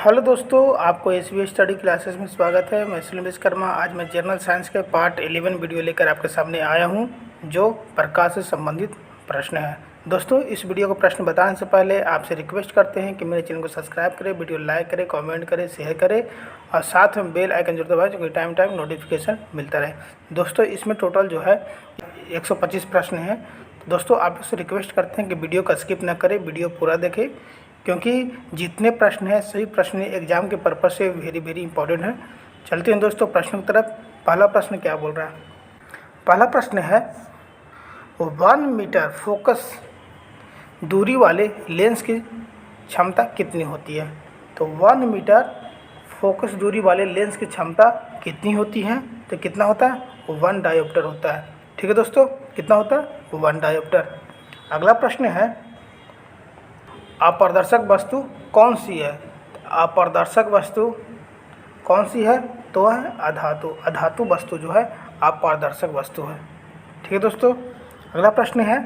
Hello दोस्तों, आपको SBS study classes में स्वागत है। मैं सुनील विश्वकर्मा। आज मैं जनरल साइंस के पार्ट 11 वीडियो लेकर आपके सामने आया हूं, जो प्रकाश से संबंधित प्रश्न है। दोस्तों, इस वीडियो को प्रश्न बताने से पहले आपसे रिक्वेस्ट करते हैं कि मेरे चैनल को सब्सक्राइब करें, वीडियो लाइक करें, कमेंट करें, शेयर करें और साथ में बेल आइकन जरूर दबाएं, जो टाइम नोटिफिकेशन मिलता रहे। दोस्तों, इसमें टोटल जो है 125 प्रश्न हैं। दोस्तों, आपसे रिक्वेस्ट करते हैं कि वीडियो को स्किप न करें, वीडियो पूरा देखें, क्योंकि जितने प्रश्न हैं सभी प्रश्न एग्जाम के पर्पज़ से वेरी इंपॉर्टेंट है। चलते हैं दोस्तों प्रश्न की तरफ। पहला प्रश्न क्या बोल रहा है? पहला प्रश्न है 1 मीटर फोकस दूरी वाले लेंस की क्षमता कितनी होती है? तो 1 मीटर फोकस दूरी वाले लेंस की क्षमता कितनी होती है? तो कितना होता है? 1 डायोप्टर होता है। ठीक है दोस्तों, कितना होता है? 1 डायोप्टर। अगला प्रश्न है अपारदर्शक वस्तु कौन सी है? अपारदर्शक वस्तु कौन सी है? तो है अधातु। अधातु वस्तु जो है अपारदर्शक वस्तु है। ठीक है दोस्तों। अगला प्रश्न है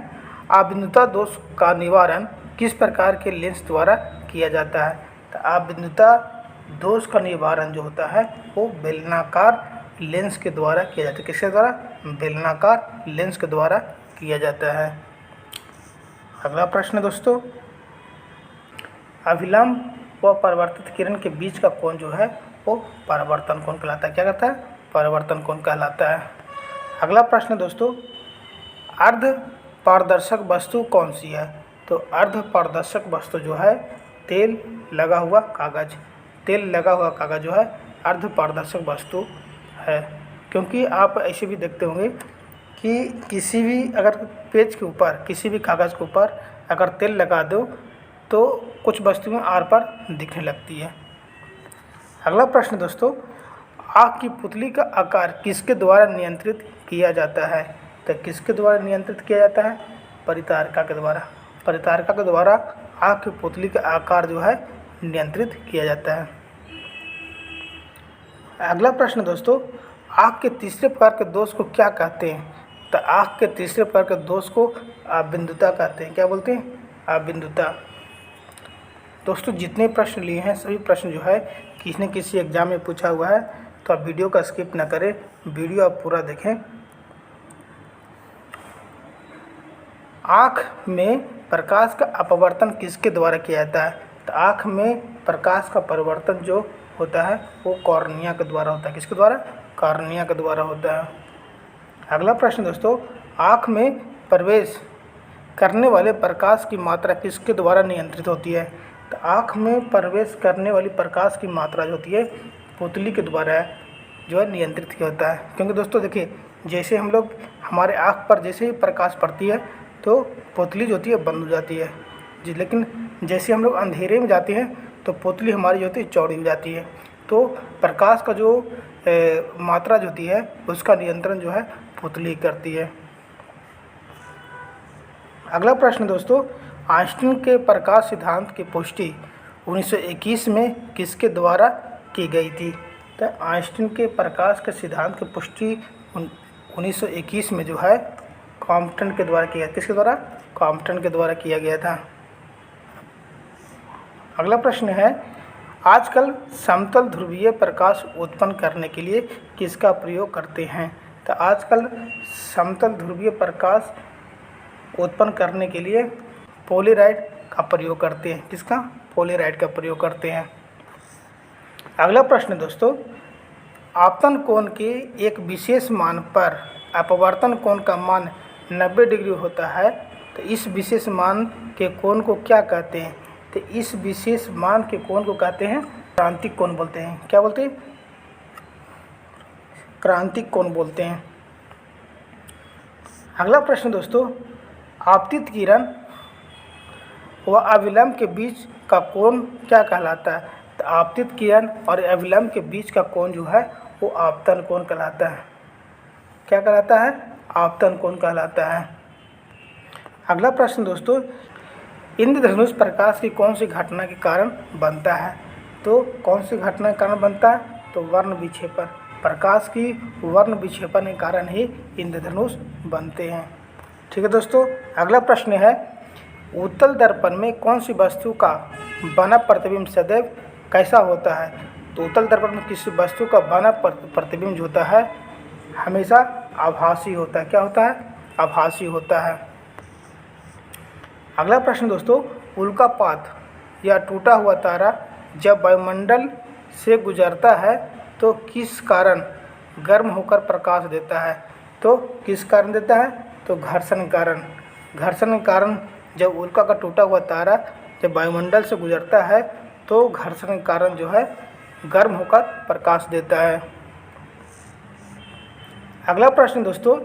अबिंदुता दोष का निवारण किस प्रकार के लेंस द्वारा किया जाता है? तो अबिंदुता दोष का निवारण जो होता है वो बेलनाकार लेंस के द्वारा किया जाता है। किसके द्वारा? बेलनाकार लेंस के द्वारा किया जाता है। अगला प्रश्न दोस्तों, अभिलंब व परावर्तित किरण के बीच का कोण जो है वो परावर्तन कोण कहलाता है। क्या कहता है? परावर्तन कोण कहलाता है। अगला प्रश्न दोस्तों, अर्ध पारदर्शक वस्तु कौन सी है? तो अर्ध पारदर्शक वस्तु जो है तेल लगा हुआ कागज़। तेल लगा हुआ कागज़ जो है अर्ध पारदर्शक वस्तु है। क्योंकि आप ऐसे भी देखते होंगे कि किसी भी अगर पेज के ऊपर, किसी भी कागज़ के ऊपर अगर तेल लगा दो तो कुछ वस्तुएं आर पर दिखने लगती है। अगला प्रश्न दोस्तों, आँख की पुतली का आकार किसके द्वारा नियंत्रित किया जाता है? तो किसके द्वारा नियंत्रित किया जाता है? परितारिका के द्वारा। परितारिका के द्वारा आँख की पुतली का आकार जो है नियंत्रित किया जाता है। अगला प्रश्न दोस्तों, आँख के तीसरे प्रकार के दोष को क्या कहते हैं? तो आँख के तीसरे प्रकार के दोष को अबिंदुता कहते हैं। क्या बोलते हैं? अबिंदुता। दोस्तों, जितने प्रश्न लिए हैं सभी प्रश्न जो है किसी न किसी एग्जाम में पूछा हुआ है, तो आप वीडियो का स्किप न करें, वीडियो आप पूरा देखें। आँख में प्रकाश का अपवर्तन किसके द्वारा किया जाता है? तो आँख में प्रकाश का परिवर्तन जो होता है वो कॉर्निया के द्वारा होता है। किसके द्वारा? कॉर्निया के द्वारा होता है। अगला प्रश्न दोस्तों, आँख में प्रवेश करने वाले प्रकाश की मात्रा किसके द्वारा नियंत्रित होती है? तो आँख में प्रवेश करने वाली प्रकाश की मात्रा जो होती है पुतली के द्वारा जो है नियंत्रित किया होता है। क्योंकि दोस्तों देखिए, जैसे हम लोग हमारे आँख पर जैसे ही प्रकाश पड़ती है तो पुतली जो होती है बंद हो जाती है जी, लेकिन जैसे हम लोग अंधेरे में जाते हैं तो पुतली हमारी जो होती है चौड़ी हो जाती है। तो प्रकाश का जो मात्रा जो होती है उसका नियंत्रण जो है पुतली करती है। अगला प्रश्न दोस्तों, आइंस्टीन के प्रकाश सिद्धांत की पुष्टि 1921 में किसके द्वारा की गई थी? तो आइंस्टीन के प्रकाश के सिद्धांत की पुष्टि 1921 में जो है कॉम्पटन के द्वारा किया। किसके द्वारा? कॉम्पटन के द्वारा किया गया था। अगला प्रश्न है आजकल समतल ध्रुवीय प्रकाश उत्पन्न करने के लिए किसका प्रयोग करते हैं? तो आजकल समतल ध्रुवीय प्रकाश उत्पन्न करने के लिए पोलेराइड का प्रयोग करते हैं। किसका? पोलेराइड का प्रयोग करते हैं। अगला प्रश्न दोस्तों, आपतन कोण के एक विशेष मान पर अपवर्तन कोण का मान 90 डिग्री होता है, तो इस विशेष मान के कोण को क्या कहते हैं? तो इस विशेष मान के कोण को कहते हैं क्रांतिक कोण बोलते हैं। क्या बोलते हैं? क्रांतिक कोण बोलते हैं। अगला प्रश्न दोस्तों, आपतित किरण व अविलंब के बीच का कोण क्या कहलाता है? तो आपतित किरण और अविलंब के बीच का कोण जो है वो आपतन कोण कहलाता है। क्या कहलाता है? आपतन कोण कहलाता है। अगला प्रश्न दोस्तों, इंद्रधनुष प्रकाश की कौन सी घटना के कारण बनता है? तो कौन सी घटना के कारण बनता है? तो वर्ण विक्षेपण। प्रकाश की वर्ण विक्षेपण के कारण ही इंद्रधनुष बनते हैं। ठीक है दोस्तों। अगला प्रश्न है उत्तल दर्पण में कौन सी वस्तु का बना प्रतिबिंब सदैव कैसा होता है? तो उत्तल दर्पण में किसी वस्तु का बना प्रतिबिंब जो होता है हमेशा आभासी होता है। क्या होता है? आभासी होता है। अगला प्रश्न दोस्तों, उल्कापात या टूटा हुआ तारा जब वायुमंडल से गुजरता है तो किस कारण गर्म होकर प्रकाश देता है? तो किस कारण देता है? तो घर्षण कारण। घर्षण के कारण जब उल्का का टूटा हुआ तारा जब वायुमंडल से गुजरता है तो घर्षण के कारण जो है गर्म होकर प्रकाश देता है। अगला प्रश्न दोस्तों,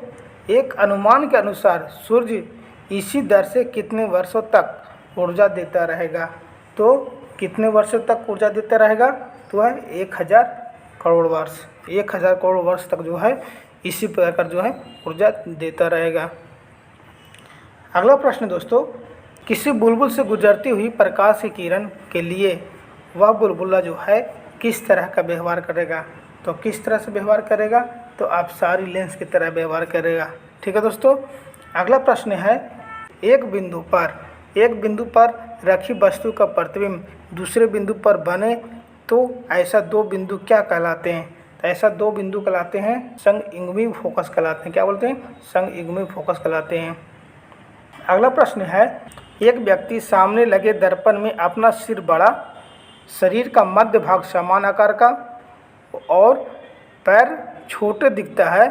एक अनुमान के अनुसार सूर्य इसी दर से कितने वर्षों तक ऊर्जा देता रहेगा? तो कितने वर्षों तक ऊर्जा देता रहेगा? तो है 1000 करोड़ वर्ष। 1000 करोड़ वर्ष तक जो है इसी प्रकार जो है ऊर्जा देता रहेगा। अगला प्रश्न दोस्तों, किसी बुलबुल से गुजरती हुई प्रकाश की किरण के लिए वह बुलबुला जो है किस तरह का व्यवहार करेगा? तो किस तरह से व्यवहार करेगा? तो अपसारी लेंस की तरह व्यवहार करेगा। ठीक है दोस्तों। अगला प्रश्न है, एक बिंदु पर रखी वस्तु का प्रतिबिंब दूसरे बिंदु पर बने तो ऐसा दो बिंदु क्या कहलाते हैं? तो ऐसा दो बिंदु कहलाते हैं समयुग्मी फोकस कहलाते हैं। क्या बोलते हैं? समयुग्मी फोकस कहलाते हैं। अगला प्रश्न है, एक व्यक्ति सामने लगे दर्पण में अपना सिर बड़ा, शरीर का मध्य भाग समान आकार का और पैर छोटे दिखता है,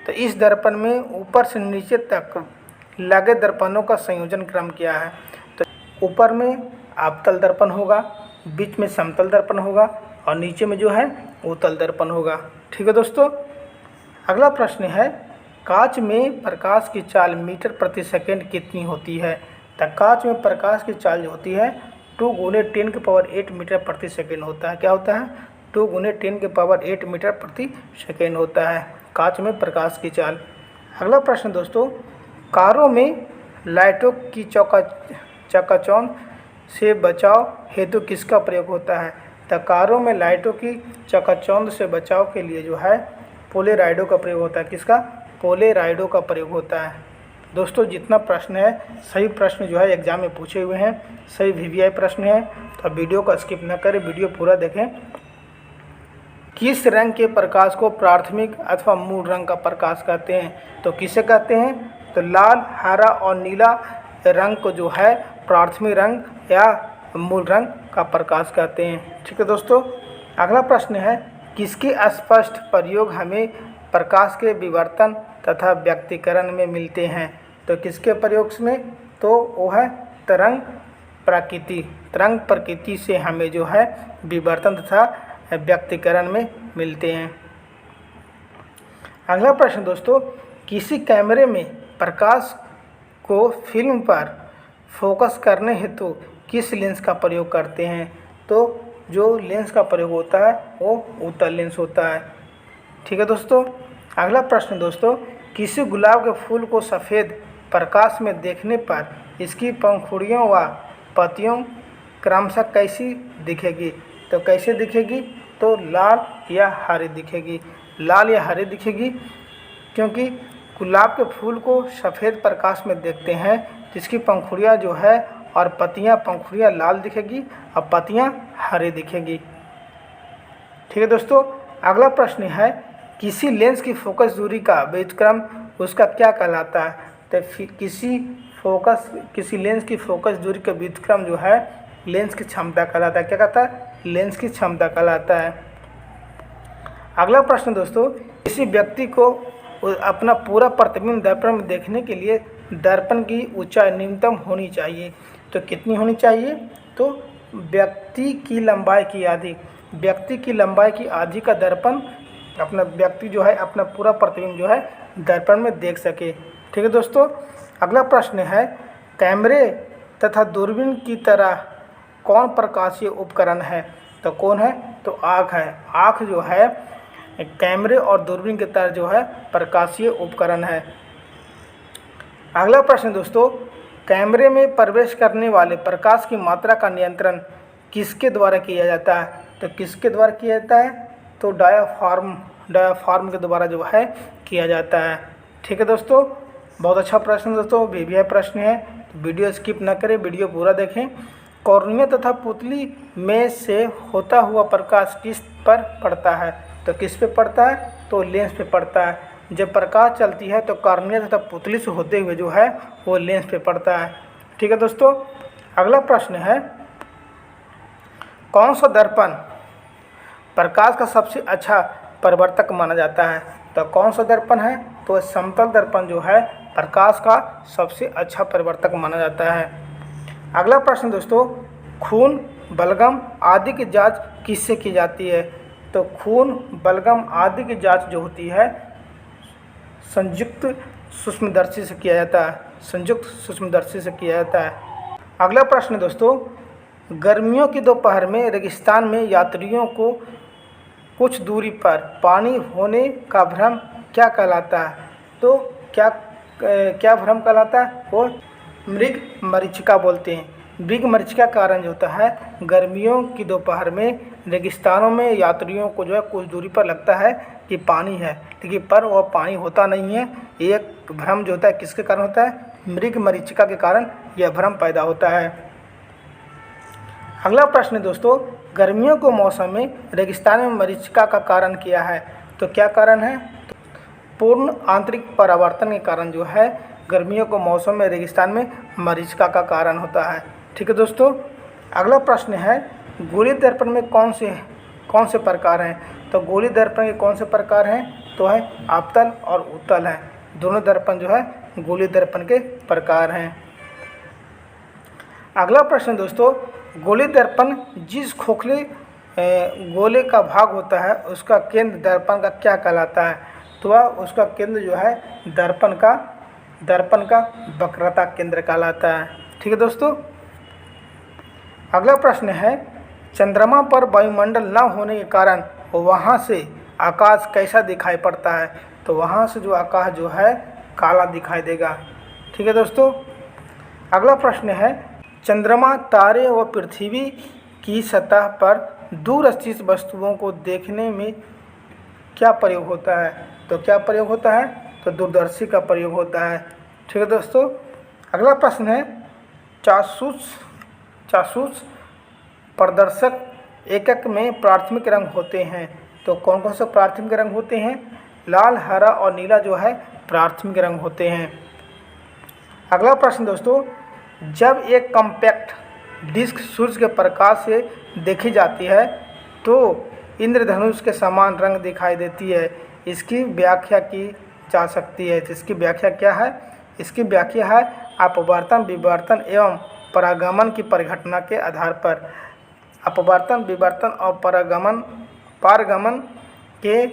तो इस दर्पण में ऊपर से नीचे तक लगे दर्पणों का संयोजन क्रम क्या है? तो ऊपर में अवतल दर्पण होगा, बीच में समतल दर्पण होगा और नीचे में जो है उत्तल दर्पण होगा। ठीक है दोस्तों। अगला प्रश्न है, कांच में प्रकाश की चाल मीटर प्रति सेकंड कितनी होती है? तो कांच में प्रकाश की चाल जो होती है 2 × 10⁸ मीटर प्रति सेकंड होता है। क्या होता है? 2 × 10⁸ मीटर प्रति सेकंड होता है कांच में प्रकाश की चाल। अगला प्रश्न दोस्तों, कारों में लाइटों की चकाचौंध से बचाव हेतु किसका प्रयोग होता है? तो कारों में लाइटों की चकाचौंध से बचाव के लिए जो है पोलेराइडो का प्रयोग होता है। किसका? पोलेराइडो का प्रयोग होता है। दोस्तों जितना प्रश्न है सही प्रश्न जो है एग्जाम में पूछे हुए हैं, सही VVI प्रश्न है, तो वीडियो को स्किप न करें, वीडियो पूरा देखें। किस रंग के प्रकाश को प्राथमिक अथवा मूल रंग का प्रकाश कहते हैं? तो किसे कहते हैं? तो लाल, हरा और नीला रंग को जो है प्राथमिक रंग या मूल रंग का प्रकाश कहते हैं। ठीक है दोस्तों। अगला प्रश्न है, किसके स्पष्ट प्रयोग हमें प्रकाश के विवर्तन तथा व्यक्तीकरण में मिलते हैं? तो किसके प्रयोग में? तो वो है तरंग प्रकृति। तरंग प्रकृति से हमें जो है विवर्तन तथा व्यक्तीकरण में मिलते हैं। अगला प्रश्न दोस्तों, किसी कैमरे में प्रकाश को फिल्म पर फोकस करने हेतु किस लेंस का प्रयोग करते हैं? तो जो लेंस का प्रयोग होता है वो उत्तल लेंस होता है। ठीक है दोस्तों। अगला प्रश्न दोस्तों, किसी गुलाब के फूल को सफ़ेद प्रकाश में देखने पर इसकी पंखुड़ियों व पत्तियों क्रमशः कैसी दिखेगी? तो कैसे दिखेगी? तो लाल या हरी दिखेगी। लाल या हरी दिखेगी क्योंकि गुलाब के फूल को सफ़ेद प्रकाश में देखते हैं जिसकी पंखुड़ियाँ जो है और पंखुड़ियाँ लाल दिखेगी और पत्तियाँ हरी दिखेगी। ठीक है दोस्तों। अगला प्रश्न है, किसी लेंस की फोकस दूरी का व्युत्क्रम उसका क्या कहलाता है? तो किसी लेंस की फोकस दूरी का व्युत्क्रम जो है लेंस की क्षमता कहलाता है। क्या कहता है? लेंस की क्षमता कहलाता है। अगला प्रश्न दोस्तों, किसी व्यक्ति को अपना पूरा प्रतिबिंब दर्पण में देखने के लिए दर्पण की ऊंचाई न्यूनतम होनी चाहिए। तो कितनी होनी चाहिए? तो व्यक्ति की लंबाई की आधी का दर्पण अपना व्यक्ति जो है अपना पूरा प्रतिबिंब जो है दर्पण में देख सके। ठीक है दोस्तों। अगला प्रश्न है, कैमरे तथा दूरबीन की तरह कौन प्रकाशीय उपकरण है? तो कौन है? तो आँख है। आँख जो है कैमरे और दूरबीन की तरह जो है प्रकाशीय उपकरण है। अगला प्रश्न दोस्तों, कैमरे में प्रवेश करने वाले प्रकाश की मात्रा का नियंत्रण किसके द्वारा किया जाता है? तो किसके द्वारा किया जाता है? तो डायाफ्राम के द्वारा जो है किया जाता है। ठीक है दोस्तों। बहुत अच्छा प्रश्न दोस्तों, VVI प्रश्न है, तो वीडियो स्किप ना करें, वीडियो पूरा देखें। कॉर्निया तथा पुतली में से होता हुआ प्रकाश किस पर पड़ता है? तो किस पे पड़ता है? तो लेंस पे पड़ता है। जब प्रकाश चलती है तो कॉर्निया तथा पुतली से होते हुए जो है वो लेंस पे पड़ता है। ठीक है दोस्तों, अगला प्रश्न है, कौन सा दर्पण प्रकाश का सबसे अच्छा परावर्तक माना जाता है? तो कौन सा दर्पण है? तो समतल दर्पण जो है प्रकाश का सबसे अच्छा परावर्तक माना जाता है। अगला प्रश्न दोस्तों, खून, बलगम आदि की जांच किससे की जाती है? तो खून, बलगम आदि की जांच जो होती है संयुक्त सूक्ष्मदर्शी से किया जाता है। संयुक्त सूक्ष्मदर्शी से किया जाता है। अगला प्रश्न दोस्तों, गर्मियों की दोपहर में रेगिस्तान में यात्रियों को कुछ दूरी पर पानी होने का भ्रम क्या कहलाता है? तो क्या भ्रम कहलाता है? वो मृग मरीचिका बोलते हैं। मृग मरीचिका का कारण जो होता है, गर्मियों की दोपहर में रेगिस्तानों में यात्रियों को जो है कुछ दूरी पर लगता है कि पानी है, लेकिन पर वह पानी होता नहीं है। एक भ्रम जो होता है किसके कारण होता है? मृग मरीचिका के कारण यह भ्रम पैदा होता है। अगला प्रश्न दोस्तों, गर्मियों के मौसम में रेगिस्तान में मरीचिका का कारण क्या है? तो क्या कारण है? तो पूर्ण आंतरिक परावर्तन के कारण जो है गर्मियों के मौसम में रेगिस्तान में मरीचिका का कारण होता है। ठीक है दोस्तों, अगला प्रश्न है, गोलीय दर्पण में कौन से प्रकार हैं? तो गोलीय दर्पण के कौन से प्रकार हैं? तो है आपतल और उत्तल है। दोनों दर्पण जो है गोलीय दर्पण के प्रकार हैं। अगला प्रश्न दोस्तों, गोलीय दर्पण जिस खोखले गोले का भाग होता है उसका केंद्र दर्पण का क्या कहलाता है? तो वह उसका केंद्र जो है दर्पण का वक्रता केंद्र कहलाता है। ठीक है दोस्तों, अगला प्रश्न है, चंद्रमा पर वायुमंडल न होने के कारण वहाँ से आकाश कैसा दिखाई पड़ता है? तो वहाँ से जो आकाश जो है काला दिखाई देगा। ठीक है दोस्तों, अगला प्रश्न है, चंद्रमा, तारे व पृथ्वी की सतह पर दूर स्थित वस्तुओं को देखने में क्या प्रयोग होता है? तो क्या प्रयोग होता है? तो दूरदर्शी का प्रयोग होता है। ठीक है दोस्तों, अगला प्रश्न है, चाक्षुष प्रदर्शक एकक में प्राथमिक रंग होते हैं। तो कौन कौन से प्राथमिक रंग होते हैं? लाल, हरा और नीला जो है प्राथमिक रंग होते हैं। अगला प्रश्न दोस्तों, जब एक कॉम्पैक्ट डिस्क सूर्य के प्रकाश से देखी जाती है तो इंद्रधनुष के समान रंग दिखाई देती है। इसकी व्याख्या की जा सकती है। तो इसकी व्याख्या क्या है? इसकी व्याख्या है अपवर्तन, विवर्तन एवं परागमन की परिघटना के आधार पर। अपवर्तन, विवर्तन और पारगमन के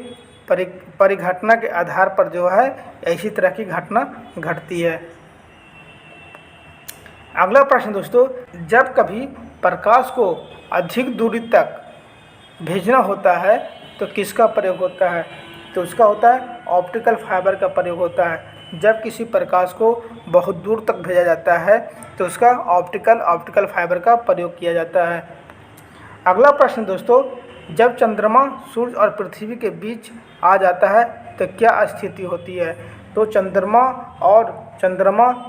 परिघटना के आधार पर जो है ऐसी तरह की घटना घटती है। अगला प्रश्न दोस्तों, जब कभी प्रकाश को अधिक दूरी तक भेजना होता है तो किसका प्रयोग होता है? तो उसका होता है ऑप्टिकल फाइबर का प्रयोग होता है। जब किसी प्रकाश को बहुत दूर तक भेजा जाता है तो उसका ऑप्टिकल फाइबर का प्रयोग किया जाता है। अगला प्रश्न दोस्तों, जब चंद्रमा सूर्य और पृथ्वी के बीच आ जाता है तो क्या स्थिति होती है? तो चंद्रमा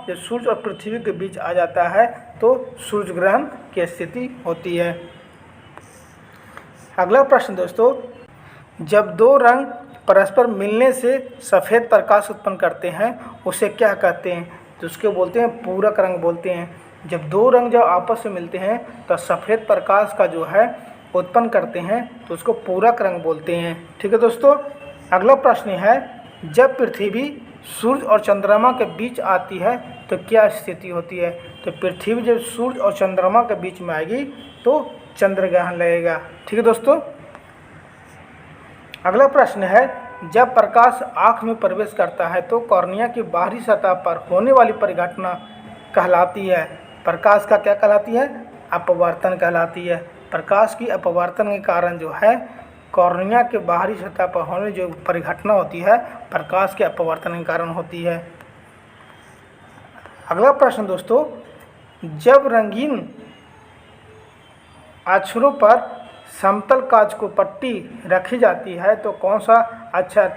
जब सूर्य और पृथ्वी के बीच आ जाता है तो सूर्य ग्रहण की स्थिति होती है। अगला प्रश्न दोस्तों, जब दो रंग परस्पर मिलने से सफ़ेद प्रकाश उत्पन्न करते हैं उसे क्या कहते हैं? तो उसको बोलते हैं पूरक रंग बोलते हैं। जब दो रंग जब आपस में मिलते हैं तो सफ़ेद प्रकाश का जो है उत्पन्न करते हैं तो उसको पूरक रंग बोलते हैं। ठीक है दोस्तों, अगला प्रश्न है, जब पृथ्वी सूर्य और चंद्रमा के बीच आती है तो क्या स्थिति होती है? तो पृथ्वी जब सूर्य और चंद्रमा के बीच में आएगी तो चंद्र ग्रहण लगेगा। ठीक है दोस्तों, अगला प्रश्न है, जब प्रकाश आँख में प्रवेश करता है तो कॉर्निया की बाहरी सतह पर होने वाली परिघटना कहलाती है। प्रकाश का क्या कहलाती है? अपवर्तन कहलाती है। प्रकाश की अपवर्तन के कारण जो है कॉर्निया के बाहरी सतह पर होने जो परिघटना होती है प्रकाश के अपवर्तन के कारण होती है। अगला प्रश्न दोस्तों, जब रंगीन अक्षरों पर समतल कांच को पट्टी रखी जाती है तो कौन सा अक्षर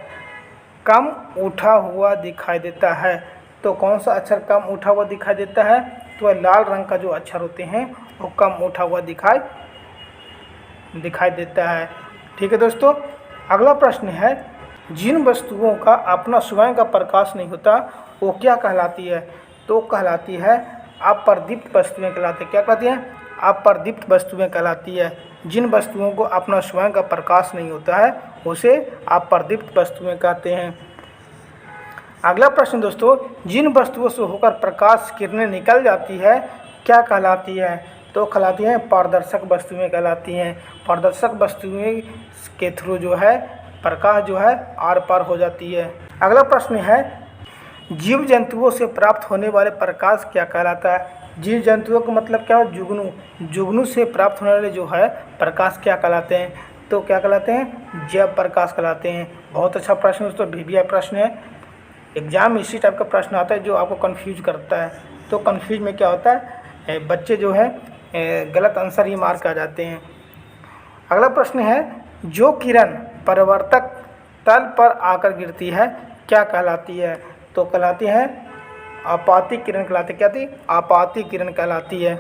कम उठा हुआ दिखाई देता है? तो कौन सा अक्षर कम उठा हुआ दिखाई देता है? तो वह लाल रंग का जो अक्षर होते हैं वो कम उठा हुआ दिखाई देता है। ठीक है दोस्तों, अगला प्रश्न है, जिन वस्तुओं का अपना स्वयं का प्रकाश नहीं होता वो क्या कहलाती है? तो कहलाती है अप्रदीप्त वस्तुएं कहलाती है। क्या कहलाती हैं? अप्रदीप्त वस्तुएं कहलाती है। जिन वस्तुओं को अपना स्वयं का प्रकाश नहीं होता है उसे अप्रदीप्त वस्तुएं कहते हैं। अगला प्रश्न दोस्तों, जिन वस्तुओं से होकर प्रकाश किरणें निकल जाती है क्या कहलाती है? तो कहलाती हैं पारदर्शक वस्तुएं कहलाती हैं। पारदर्शक वस्तुएं के थ्रू जो है प्रकाश जो है आर पार हो जाती है। अगला प्रश्न है, जीव जंतुओं से प्राप्त होने वाले प्रकाश क्या कहलाता है? जीव जंतुओं का मतलब क्या है? जुगनू। जुगनू से प्राप्त होने वाले जो है प्रकाश क्या कहलाते हैं? तो क्या कहलाते हैं? जैव प्रकाश कहलाते हैं। बहुत अच्छा प्रश्न दोस्तों, वीवीआई प्रश्न है। एग्जाम में इसी टाइप का प्रश्न आता है जो आपको कंफ्यूज करता है। तो कंफ्यूज में क्या होता है, बच्चे जो है गलत आंसर ही मार्क आ जाते हैं। अगला प्रश्न है, जो किरण परावर्तक तल पर आकर गिरती है क्या कहलाती है? तो कहलाती है आपातिक किरण कहलाती है। क्या थी? आपातिक किरण कहलाती है।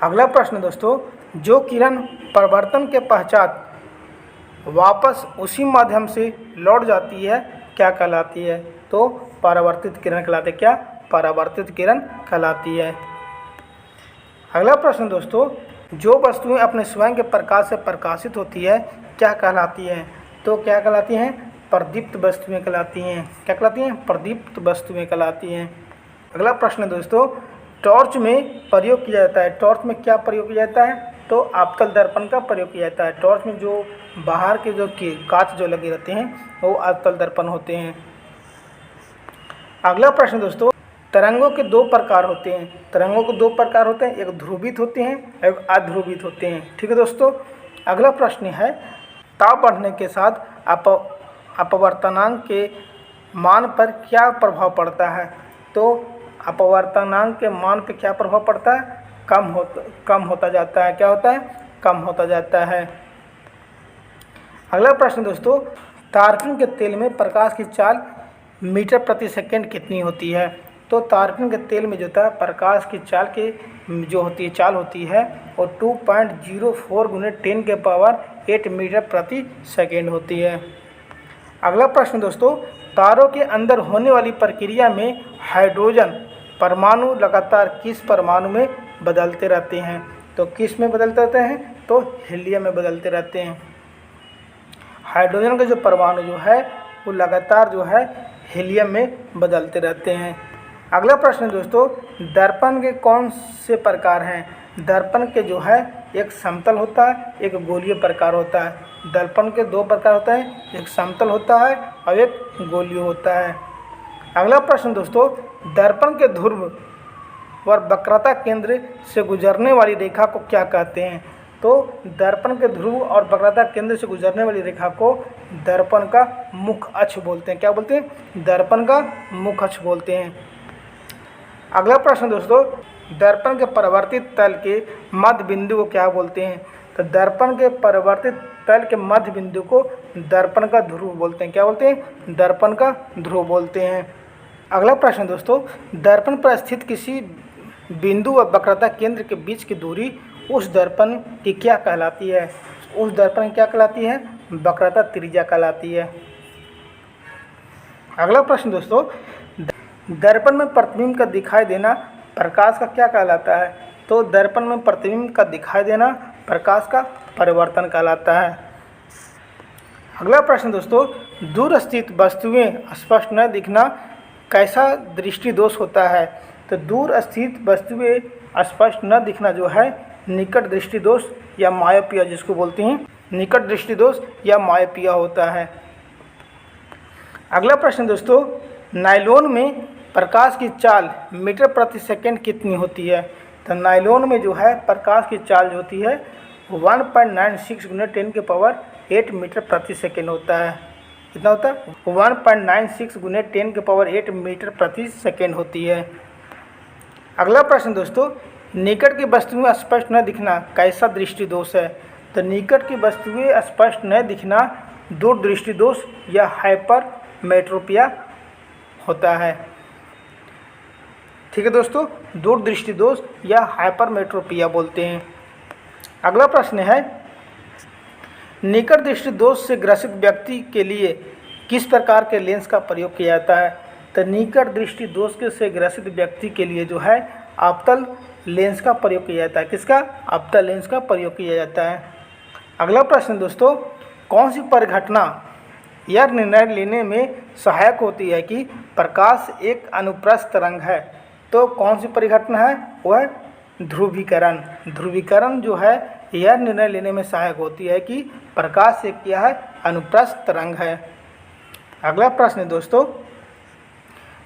अगला प्रश्न दोस्तों, जो किरण परावर्तन के पश्चात वापस उसी माध्यम से लौट जाती है क्या कहलाती है? तो परावर्तित किरण कहलाती है। क्या? परावर्तित किरण कहलाती है। अगला प्रश्न दोस्तों, जो वस्तुएं अपने स्वयं के प्रकाश से प्रकाशित होती है क्या कहलाती है? तो क्या कहलाती हैं? प्रदीप्त वस्तुएं कहलाती हैं। क्या कहलाती हैं? प्रदीप्त वस्तुएं कहलाती हैं। अगला प्रश्न दोस्तों, टॉर्च में प्रयोग किया जाता है। टॉर्च में क्या प्रयोग किया जाता है? तो अवतल दर्पण का प्रयोग किया जाता है। टॉर्च में जो बाहर के जो कांच जो लगे रहते हैं वो अवतल दर्पण होते हैं। अगला प्रश्न दोस्तों, तरंगों के दो प्रकार होते हैं। तरंगों के दो प्रकार होते हैं, एक ध्रुवित होते हैं, एक अध्रुवित होते हैं। ठीक है दोस्तों, अगला प्रश्न है, ताप बढ़ने के साथ अपवर्तनांक के मान पर क्या प्रभाव पड़ता है? तो अपवर्तनांक के मान पर क्या प्रभाव पड़ता है? कम होता जाता है। क्या होता है? कम होता जाता है। अगला प्रश्न दोस्तों, तारपीन के तेल में प्रकाश की चाल मीटर प्रति सेकंड कितनी होती है? तो तारपीन के तेल में जो होता है प्रकाश की चाल की जो होती है चाल होती है वो 2.04 × 10⁸ मीटर प्रति सेकेंड होती है। अगला प्रश्न दोस्तों, तारों के अंदर होने वाली प्रक्रिया में हाइड्रोजन परमाणु लगातार किस परमाणु में बदलते रहते हैं? तो किस में बदलते रहते हैं? तो हीलियम में बदलते रहते हैं। हाइड्रोजन का जो परमाणु जो है वो लगातार जो है हीलियम में बदलते रहते हैं। अगला प्रश्न दोस्तों, दर्पण के कौन से प्रकार हैं? दर्पण के जो है एक समतल होता है, एक गोलीय प्रकार होता है। दर्पण के दो प्रकार होता है, एक समतल होता है और एक गोलीय होता है। अगला प्रश्न दोस्तों, दर्पण के ध्रुव व वक्रता केंद्र से गुजरने वाली रेखा को क्या कहते हैं? तो दर्पण के ध्रुव और वक्रता केंद्र से गुजरने वाली रेखा को दर्पण का मुख्य अक्ष बोलते हैं। क्या बोलते हैं? दर्पण का मुख्य अक्ष बोलते हैं। अगला प्रश्न दोस्तों, दर्पण के परावर्तित तल के मध्य बिंदु को क्या बोलते हैं? तो दर्पण के परावर्तित तल के मध्य बिंदु को दर्पण का ध्रुव बोलते हैं। क्या बोलते हैं? दर्पण का ध्रुव बोलते हैं। अगला प्रश्न दोस्तों, दर्पण पर स्थित किसी बिंदु व वक्रता केंद्र के बीच की दूरी उस दर्पण की क्या कहलाती है? उस दर्पण की क्या कहलाती है? वक्रता त्रिज्या कहलाती है। अगला प्रश्न दोस्तों, दर्पण में प्रतिबिंब का दिखाई देना प्रकाश का क्या कहलाता है? तो दर्पण में प्रतिबिंब का दिखाई देना प्रकाश का परिवर्तन कहलाता है। अगला प्रश्न दोस्तों, दूर स्थित वस्तुएं स्पष्ट न दिखना कैसा दृष्टि दोष होता है? तो दूर स्थित वस्तुएं स्पष्ट न दिखना जो है निकट दृष्टि दोष या मायोपिया जिसको बोलते हैं, निकट दृष्टि दोष या मायोपिया होता है। अगला प्रश्न दोस्तों, नायलॉन में प्रकाश की चाल मीटर प्रति सेकंड कितनी होती है? तो नायलॉन में जो है प्रकाश की चाल जो होती है 1.96 × 10⁸ मीटर प्रति सेकंड होता है। कितना होता है? 1.96 × 10⁸ मीटर प्रति सेकंड होती है। अगला प्रश्न दोस्तों, निकट की वस्तुएं स्पष्ट न दिखना कैसा दृष्टि दोष है? तो निकट की वस्तुएं स्पष्ट न दिखना दूर दृष्टि दोष या हाइपरमेट्रोपिया होता है। ठीक है दोस्तों, दूरदृष्टि दोष या हाइपरमेट्रोपिया बोलते हैं। अगला प्रश्न है, निकट दृष्टि दोष से ग्रसित व्यक्ति के लिए किस प्रकार के लेंस का प्रयोग किया जाता है? तो निकट दृष्टि दोष से ग्रसित व्यक्ति के लिए जो है अवतल लेंस का प्रयोग किया जाता है। किसका? अवतल लेंस का प्रयोग किया जाता है। अगला प्रश्न दोस्तों, कौन सी परिघटना यह निर्णय लेने में सहायक होती है कि प्रकाश एक अनुप्रस्थ तरंग है? तो कौन सी परिघटना है? वह ध्रुवीकरण। ध्रुवीकरण जो है यह निर्णय लेने में सहायक होती है कि प्रकाश एक क्या है? अनुप्रस्थ तरंग है। अगला प्रश्न दोस्तों,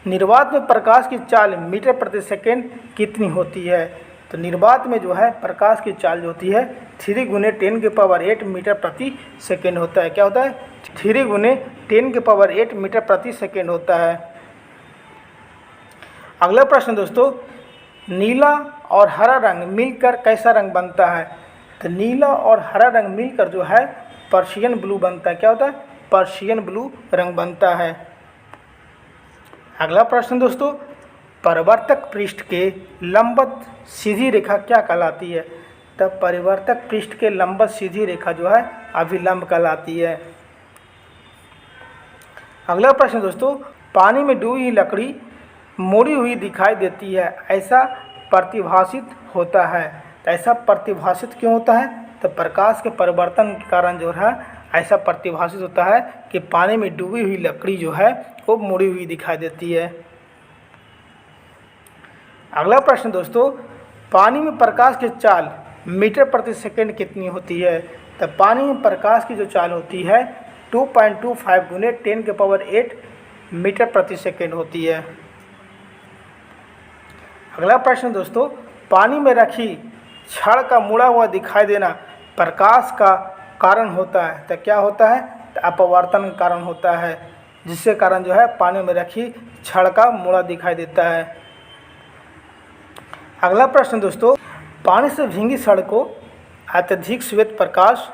निर्वात में प्रकाश की चाल मीटर प्रति सेकेंड कितनी होती है? तो निर्वात में जो है प्रकाश की चाल जो होती है 3 × 10⁸ मीटर प्रति सेकेंड होता है। क्या होता है? 3 × 10⁸ मीटर प्रति सेकेंड होता है। अगला प्रश्न दोस्तों, नीला और हरा रंग मिलकर कैसा रंग बनता है? तो नीला और हरा रंग मिलकर जो है पर्शियन ब्लू बनता है। क्या होता है? पर्शियन ब्लू रंग बनता है। अगला प्रश्न दोस्तों, परिवर्तक पृष्ठ के लंबवत सीधी रेखा क्या कहलाती है? तब परिवर्तक पृष्ठ के लंबवत सीधी रेखा जो है अभिलंब कहलाती है। अगला प्रश्न दोस्तों, पानी में डूबी हुई लकड़ी मुड़ी हुई दिखाई देती है, ऐसा प्रतिभासित होता है। तो ऐसा प्रतिभासित क्यों होता है? तो प्रकाश के परिवर्तन के कारण जो है ऐसा प्रतिभासित होता है कि पानी में डूबी हुई लकड़ी जो है वो मुड़ी हुई दिखाई देती है। अगला प्रश्न दोस्तों, पानी में प्रकाश की चाल मीटर प्रति सेकेंड कितनी होती है? तो पानी में प्रकाश की जो चाल होती है 2.25 × 10⁸ मीटर प्रति सेकेंड होती है। अगला प्रश्न दोस्तों, पानी में रखी छड़ का मुड़ा हुआ दिखाई देना प्रकाश का कारण होता है। तो क्या होता है? तो अपवर्तन कारण होता है, जिससे कारण जो है पानी में रखी छड़ का मुड़ा दिखाई देता है। अगला प्रश्न दोस्तों, पानी से भींगी छड़ को अत्यधिक श्वेत प्रकाश,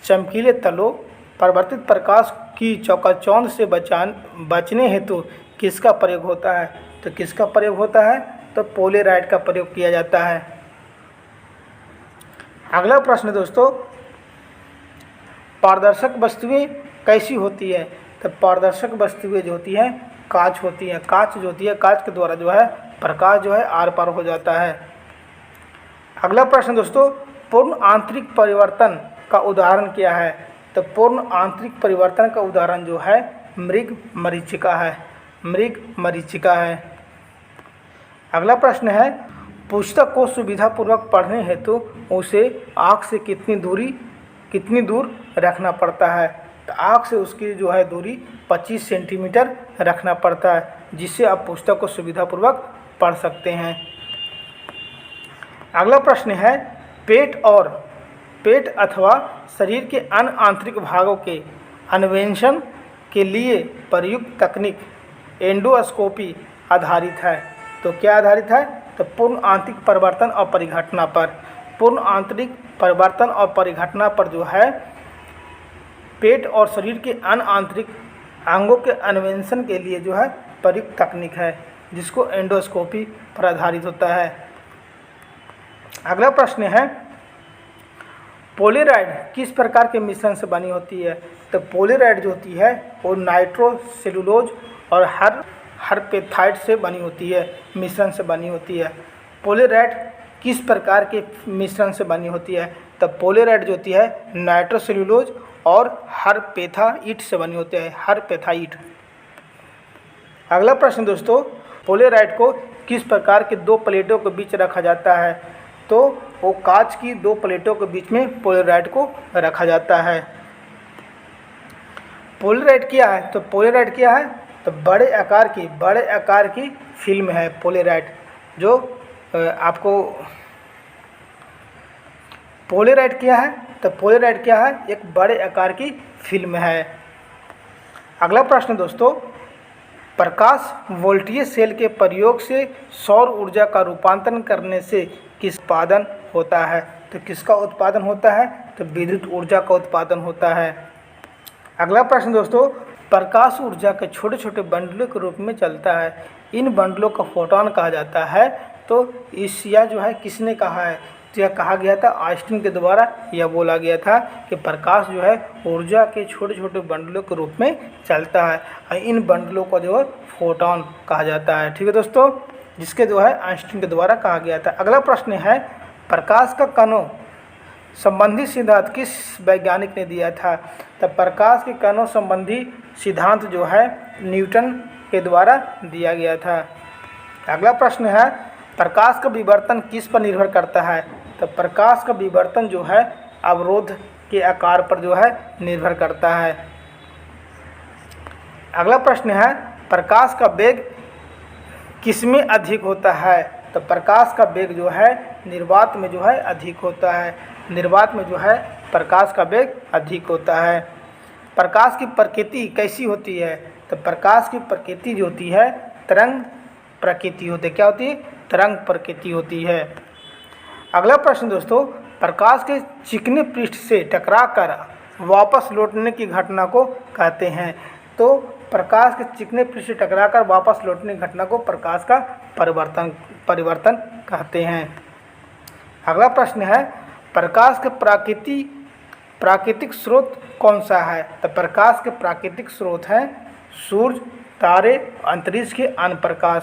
चमकीले तलों, परिवर्तित प्रकाश की चकाचौंध से बचने हेतु किसका प्रयोग होता है? तो किसका प्रयोग होता है? तो पोलेराइड का प्रयोग किया जाता है। अगला प्रश्न दोस्तों, पारदर्शक वस्तुएं कैसी होती है? तो पारदर्शक वस्तुएं जो होती हैं कांच होती हैं। कांच जो होती है, कांच के द्वारा जो है प्रकाश जो है आर पार हो जाता है। अगला प्रश्न दोस्तों, पूर्ण आंतरिक परिवर्तन का उदाहरण क्या है? तो पूर्ण आंतरिक परिवर्तन का उदाहरण जो है मृग मरीचिका है। मृग मरीचिका है। अगला प्रश्न है, पुस्तक को सुविधापूर्वक पढ़ने हेतु उसे आँख से कितनी दूर रखना पड़ता है? तो आँख से उसकी जो है दूरी 25 सेंटीमीटर रखना पड़ता है, जिससे आप पुस्तक को सुविधापूर्वक पढ़ सकते हैं। अगला प्रश्न है, पेट अथवा शरीर के अन्य आंतरिक भागों के अन्वेषण के लिए प्रयुक्त तकनीक एंडोस्कोपी आधारित है। तो क्या आधारित है? तो पूर्ण आंतरिक परिवर्तन और परिघटना पर। पूर्ण आंतरिक परिवर्तन और परिघटना पर जो है पेट और शरीर के अन्य आंतरिक अंगों के अन्वेषण के लिए जो है प्रयुक्त तकनीक है, जिसको एंडोस्कोपी पर आधारित होता है। अगला प्रश्न है, पोलेराइड किस प्रकार के मिश्रण से बनी होती है? तो पोलेराइड जो होती है वो नाइट्रोसेलुलोज और हर्पेथाइड से बनी होती है, मिश्रण से बनी होती है। पोलेराइड किस प्रकार के मिश्रण से बनी होती है? तो पोलेराइड जो होती है नाइट्रोसेलुलोज और हर्पेथाइड से बनी होती है, हर्पेथाइड। अगला प्रश्न दोस्तों, पोलेराइड को किस प्रकार के दो प्लेटों के बीच रखा जाता है? तो वो कांच की दो प्लेटों के बीच में पोलेराइड को रखा जाता है। पोलेराइड क्या है? तो पोलेराइड क्या है? तो बड़े आकार की फिल्म है पोलेराइड। जो आपको पोलेराइड क्या है? तो पोलेराइड क्या है? एक बड़े आकार की फिल्म है। अगला प्रश्न दोस्तों, प्रकाश वोल्टीय सेल के प्रयोग से सौर ऊर्जा का रूपांतरण करने से किस उत्पादन होता है? तो किसका उत्पादन होता है? तो विद्युत ऊर्जा का उत्पादन होता है। अगला प्रश्न दोस्तों, प्रकाश ऊर्जा के छोटे छोटे बंडलों के रूप में चलता है। इन बंडलों को फोटॉन कहा जाता है। तो इस यह जो है किसने कहा है? तो यह कहा गया था आइंस्टीन के द्वारा। यह बोला गया था कि प्रकाश जो है ऊर्जा के छोटे छोटे बंडलों के रूप में चलता है और इन बंडलों को जो है फोटॉन कहा जाता है। ठीक है दोस्तों, जिसके जो है आइंस्टीन के द्वारा कहा गया था। अगला प्रश्न है, प्रकाश का कणों संबंधी सिद्धांत किस वैज्ञानिक ने दिया था? तो प्रकाश के कणों संबंधी सिद्धांत जो है न्यूटन के द्वारा दिया गया था। अगला प्रश्न है, प्रकाश का विवर्तन किस पर निर्भर करता है? तो प्रकाश का विवर्तन जो है अवरोध के आकार पर जो है निर्भर करता है। अगला प्रश्न है, प्रकाश का वेग किसमें अधिक होता है? तो प्रकाश का वेग जो है निर्वात में जो है अधिक होता है। निर्वात में जो है प्रकाश का वेग अधिक होता है। प्रकाश की प्रकृति कैसी होती है? तो प्रकाश की प्रकृति जो होती है तरंग प्रकृति होती है। क्या होती है? तरंग प्रकृति होती है। अगला प्रश्न दोस्तों, प्रकाश के चिकने पृष्ठ से टकराकर वापस लौटने की घटना को कहते हैं। तो प्रकाश के चिकने पृष्ठ से टकराकर वापस लौटने की घटना को प्रकाश का परिवर्तन कहते हैं। अगला प्रश्न है, प्रकाश के प्राकृतिक स्रोत कौन सा है? तो प्रकाश के प्राकृतिक स्रोत हैं सूर्य, तारे, अंतरिक्ष के अन्य प्रकाश।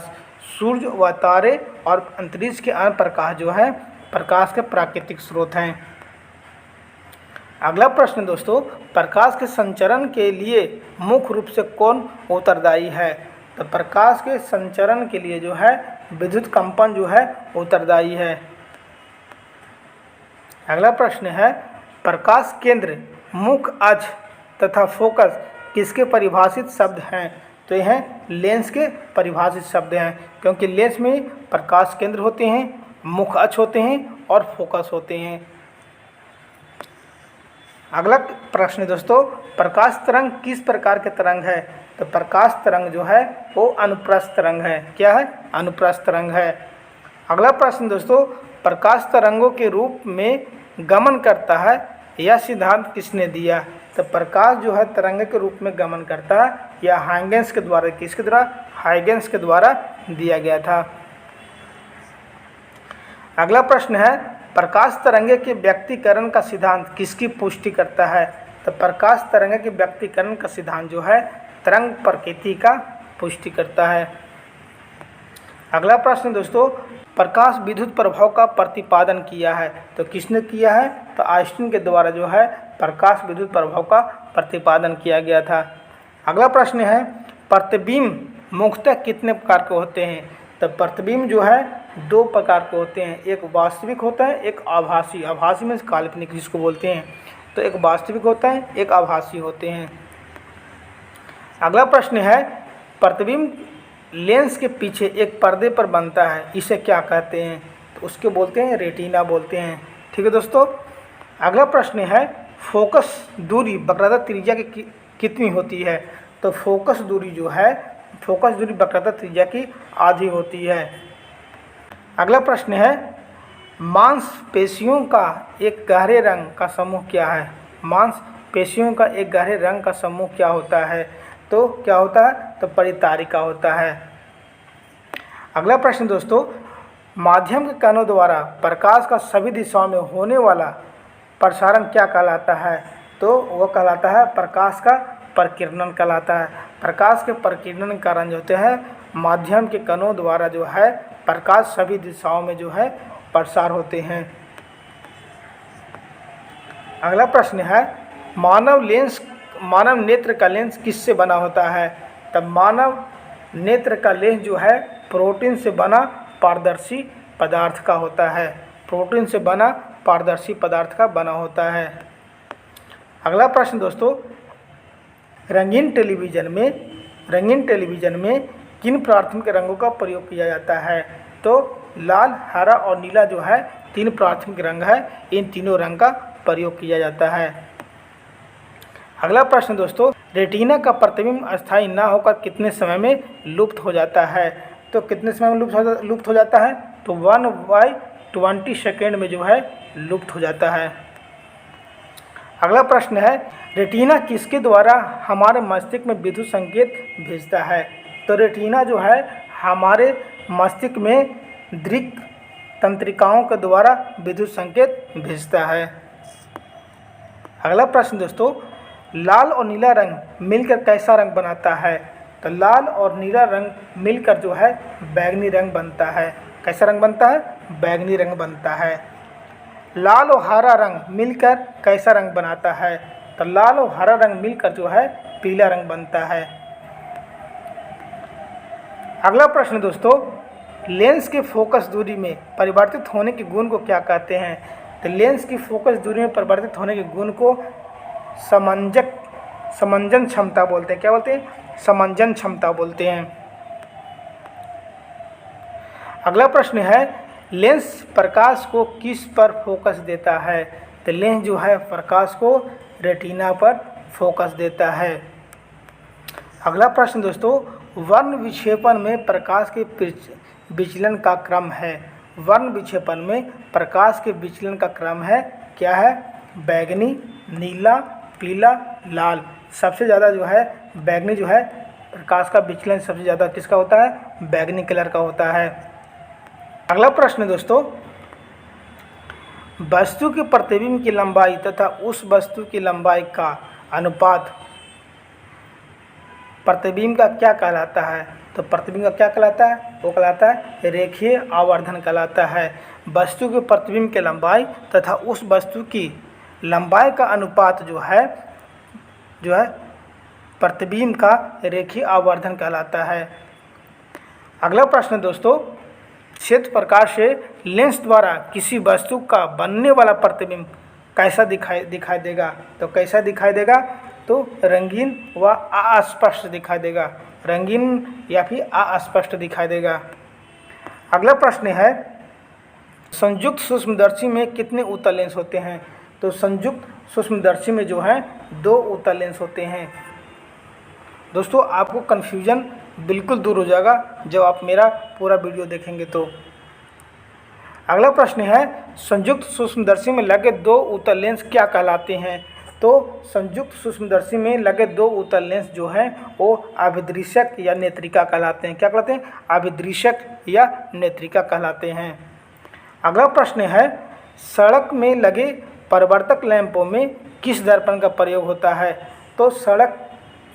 सूर्य व तारे और अंतरिक्ष के अन्य प्रकाश जो है प्रकाश के प्राकृतिक स्रोत हैं। अगला प्रश्न दोस्तों, प्रकाश के संचरण के लिए मुख्य रूप से कौन उत्तरदायी है? तो प्रकाश के संचरण के लिए जो है विद्युत कंपन जो है उत्तरदायी है। अगला प्रश्न है, प्रकाश केंद्र, मुख्य अक्ष तथा फोकस किसके परिभाषित शब्द हैं? तो यह लेंस के परिभाषित शब्द हैं, क्योंकि लेंस में प्रकाश केंद्र होते हैं, मुख्य अक्ष होते हैं और फोकस होते हैं। अगला प्रश्न दोस्तों, प्रकाश तरंग किस प्रकार के तरंग है? तो प्रकाश तरंग जो है वो अनुप्रस्थ तरंग है। क्या है? अनुप्रस्थ तरंग है। अगला प्रश्न दोस्तों, प्रकाश तरंगों के रूप में गमन करता है, यह सिद्धांत किसने दिया? तो प्रकाश जो है तरंग के रूप में गमन करता है, यह हाइगेंस के द्वारा, किसके द्वारा? हाइगेंस के द्वारा दिया गया था। अगला प्रश्न है, प्रकाश तरंगे के व्यक्तीकरण का सिद्धांत किसकी पुष्टि करता है? तो प्रकाश तरंगे के व्यक्तीकरण का सिद्धांत जो है तरंग प्रकृति का पुष्टि करता है। अगला प्रश्न दोस्तों, प्रकाश विद्युत प्रभाव का प्रतिपादन किया है, तो किसने किया है? तो आइंस्टीन के द्वारा जो है प्रकाश विद्युत प्रभाव का प्रतिपादन किया गया था। अगला प्रश्न है, प्रतिबिंब मुख्यतः कितने प्रकार के होते हैं? तो प्रतिबिंब जो है दो प्रकार के होते हैं, एक वास्तविक होता है, एक आभासी। आभासी में काल्पनिक जिसको बोलते हैं। तो एक वास्तविक होता है, एक आभासी होते हैं। अगला प्रश्न है, प्रतिबिंब लेंस के पीछे एक पर्दे पर बनता है, इसे क्या कहते हैं? तो उसके बोलते हैं रेटिना बोलते हैं। ठीक है दोस्तों। अगला प्रश्न है, फोकस दूरी वक्रता त्रिज्या की कितनी होती है? तो फोकस दूरी जो है, फोकस दूरी वक्रता त्रिज्या की आधी होती है। अगला प्रश्न है, मांसपेशियों का एक गहरे रंग का समूह क्या है? मांसपेशियों का एक गहरे रंग का समूह क्या होता है? तो क्या होता है? तो परितारिका होता है। अगला प्रश्न दोस्तों, माध्यम के कणों द्वारा प्रकाश का सभी दिशाओं में होने वाला प्रसारण क्या कहलाता है? तो वह कहलाता है प्रकाश का प्रकीर्णन कहलाता है। प्रकाश के प्रकीर्णन के कारण जो होते हैं माध्यम के कणों द्वारा जो है प्रकाश सभी दिशाओं में जो है प्रसार होते हैं। अगला प्रश्न है, मानव नेत्र का लेंस किससे बना होता है? तब मानव नेत्र का लेंस जो है प्रोटीन से बना पारदर्शी पदार्थ का होता है। प्रोटीन से बना पारदर्शी पदार्थ का बना होता है। अगला प्रश्न दोस्तों, रंगीन टेलीविज़न में किन प्राथमिक रंगों का प्रयोग किया जाता है? तो लाल, हरा और नीला जो है तीन प्राथमिक रंग है, इन तीनों रंग का प्रयोग किया जाता है। अगला प्रश्न दोस्तों, रेटिना का प्रतिबिंब अस्थायी न होकर कितने समय में लुप्त हो जाता है? तो कितने समय में लुप्त हो जाता है? तो 1/20 सेकेंड में जो है लुप्त हो जाता है। अगला प्रश्न है, रेटिना किसके द्वारा हमारे मस्तिष्क में विद्युत संकेत भेजता है? तो रेटिना जो है हमारे मस्तिष्क में दृक तंत्रिकाओं के द्वारा विद्युत संकेत भेजता है। अगला प्रश्न दोस्तों, लाल और नीला रंग मिलकर कैसा रंग बनाता है? तो लाल और नीला रंग मिलकर जो है बैंगनी रंग बनता है। कैसा रंग बनता है? बैंगनी रंग बनता है। लाल और हरा रंग मिलकर कैसा रंग बनाता है? तो लाल और हरा रंग मिलकर जो है पीला रंग बनता है। अगला प्रश्न दोस्तों, लेंस के फोकस दूरी में परिवर्तित होने के गुण को क्या कहते हैं? तो लेंस की फोकस दूरी में परिवर्तित होने के गुण को समंजन क्षमता बोलते हैं। क्या बोलते हैं? समंजन क्षमता बोलते हैं। अगला प्रश्न है, लेंस प्रकाश को किस पर फोकस देता है? तो लेंस जो है प्रकाश को रेटिना पर फोकस देता है। अगला प्रश्न दोस्तों, वर्ण विक्षेपण में प्रकाश के विचलन का क्रम है। वर्ण विक्षेपण में प्रकाश के विचलन का क्रम है क्या है? बैगनी, नीला, पीला, लाल। सबसे ज़्यादा जो है बैगनी जो है प्रकाश का विचलन सबसे ज़्यादा किसका होता है? बैगनी कलर का होता है। अगला प्रश्न दोस्तों, वस्तु के प्रतिबिंब की लंबाई तथा उस वस्तु की लंबाई का अनुपात प्रतिबिंब का क्या कहलाता है? तो प्रतिबिंब का क्या कहलाता है? वो कहलाता है रेखीय आवर्धन कहलाता है। वस्तु के प्रतिबिंब की लंबाई तथा उस वस्तु की लंबाई का अनुपात जो है प्रतिबिंब का रेखीय आवर्धन कहलाता है। अगला प्रश्न दोस्तों, क्षेत्र प्रकाश से लेंस द्वारा किसी वस्तु का बनने वाला प्रतिबिंब कैसा दिखाई देगा? तो कैसा दिखाई देगा? तो रंगीन व अस्पष्ट दिखाई देगा। रंगीन या फिर अस्पष्ट दिखाई देगा। अगला प्रश्न है, संयुक्त सूक्ष्मदर्शी में कितने उत्तल लेंस होते हैं? तो संयुक्त सूक्ष्मदर्शी में जो है 2 उत्तल लेंस होते हैं। दोस्तों आपको कन्फ्यूजन बिल्कुल दूर हो जाएगा जब आप मेरा पूरा वीडियो देखेंगे तो। अगला प्रश्न है, संयुक्त सूक्ष्मदर्शी में लगे 2 उत्तल लेंस क्या कहलाते हैं? तो संयुक्त सूक्ष्मदर्शी में लगे 2 उत्तल लेंस जो हैं वो अभिदृश्यक या नेत्रिका कहलाते हैं। क्या कहलाते हैं? अभिदृश्यक या नेत्रिका कहलाते हैं। अगला प्रश्न है, सड़क में लगे परिवर्तक लैंपों में किस दर्पण का प्रयोग होता है? तो सड़क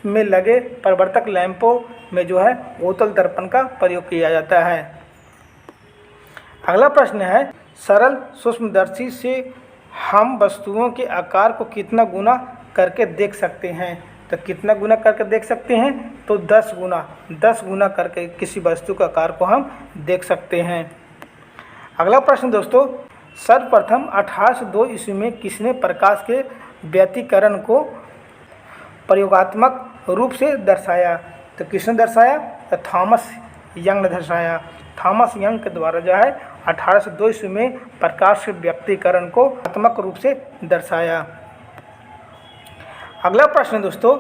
में लगे परिवर्तक लैंपों में जो है उत्तल दर्पण का प्रयोग किया जाता है। अगला प्रश्न है, सरल सूक्ष्मदर्शी से हम वस्तुओं के आकार को कितना गुना करके देख सकते हैं? तो कितना गुना करके देख सकते हैं? तो 10 गुना करके किसी वस्तु के आकार को हम देख सकते हैं। अगला प्रश्न दोस्तों, सर्वप्रथम 1802 ईस्वी में किसने प्रकाश के व्यतिकरण को प्रयोगात्मक रूप से दर्शाया? तो किसने दर्शाया? तो थॉमस यंग ने दर्शाया। थॉमस यंग के द्वारा जो है 1802 ईस्वी में प्रकाश के व्यतिकरण को प्रयोगात्मक रूप से दर्शाया। अगला प्रश्न दोस्तों,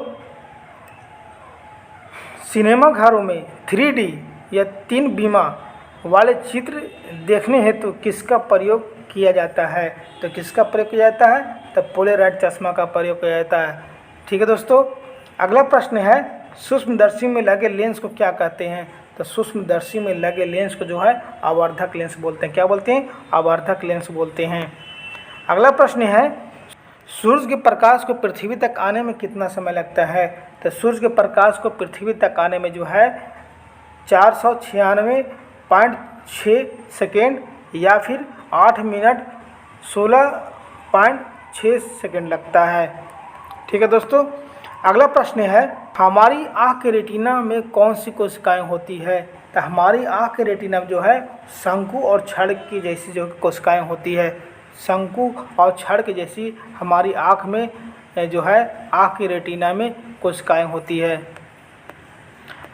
सिनेमा घरों में 3D या 3 बीमा वाले चित्र देखने हेतु किसका प्रयोग किया जाता है? तो किसका प्रयोग किया जाता है? तो पोलराइड चश्मा का प्रयोग किया जाता है। ठीक है दोस्तों। अगला प्रश्न है, सूक्ष्मदर्शी में लगे लेंस को क्या कहते हैं? तो सूक्ष्मदर्शी में लगे लेंस को जो है आवर्धक लेंस बोलते हैं। क्या बोलते हैं? आवर्धक लेंस बोलते हैं। अगला प्रश्न है, सूर्य के प्रकाश को पृथ्वी तक आने में कितना समय लगता है? तो सूर्य के प्रकाश को पृथ्वी तक आने में जो है 496.6 सेकेंड या फिर 8 मिनट 16.6 सेकेंड लगता है। ठीक है दोस्तों। अगला प्रश्न है, हमारी आँख के रेटिना में कौन सी कोशिकाएं होती है? तो हमारी आँख के रेटिना में जो है शंकु और छड़ की जैसी जो कोशिकाएं होती है। शंकु और छड़ की जैसी हमारी आँख में जो है आँख की रेटिना में कोशिकाएं होती है।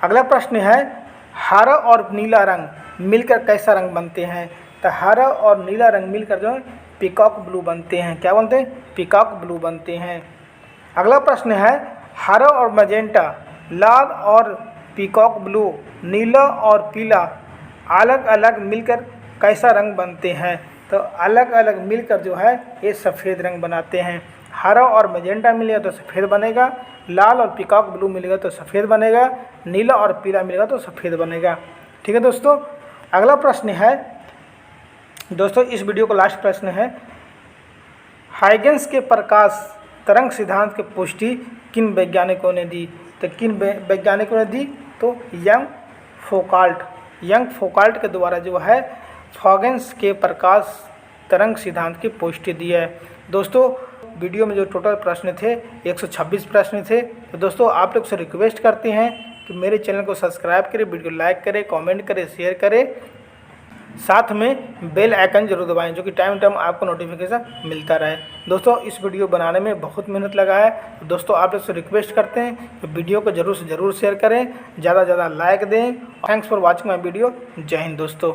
अगला प्रश्न है, हरा और नीला रंग मिलकर कैसा रंग बनते हैं? तो हरा और नीला रंग मिलकर जो है पीकॉक ब्लू बनते हैं। क्या बनते हैं? पीकॉक ब्लू बनते हैं। अगला प्रश्न है, हरा और मजेंटा, लाल और पीकॉक ब्लू, नीला और पीला अलग अलग मिलकर कैसा रंग बनते हैं? तो अलग अलग मिलकर जो है ये सफ़ेद रंग बनाते हैं। हरा और मैजेंटा मिलेगा तो सफ़ेद बनेगा, लाल और पीकॉक ब्लू मिलेगा तो सफ़ेद बनेगा, नीला और पीला मिलेगा तो सफ़ेद बनेगा। ठीक है दोस्तों, अगला प्रश्न है दोस्तों, इस वीडियो का लास्ट प्रश्न है, हाइगेंस के प्रकाश तरंग सिद्धांत की पुष्टि किन वैज्ञानिकों ने दी? तो किन वैज्ञानिकों ने दी? तो यंग फोकाल्ट के द्वारा जो है हाइगेंस के प्रकाश तरंग सिद्धांत की पुष्टि दी है। दोस्तों वीडियो में जो टोटल प्रश्न थे 126 प्रश्न थे। तो दोस्तों आप लोग से रिक्वेस्ट करते हैं कि मेरे चैनल को सब्सक्राइब करें, वीडियो लाइक करें, कमेंट करें, शेयर करें, साथ में बेल आइकन जरूर दबाएं जो कि टाइम टाइम आपको नोटिफिकेशन मिलता रहे। दोस्तों इस वीडियो बनाने में बहुत मेहनत लगा है। तो दोस्तों आप लोग से रिक्वेस्ट करते हैं कि वीडियो को जरूर से ज़रूर शेयर करें, ज़्यादा से ज़्यादा लाइक दें। Thanks for watching my video. जय हिंद दोस्तों।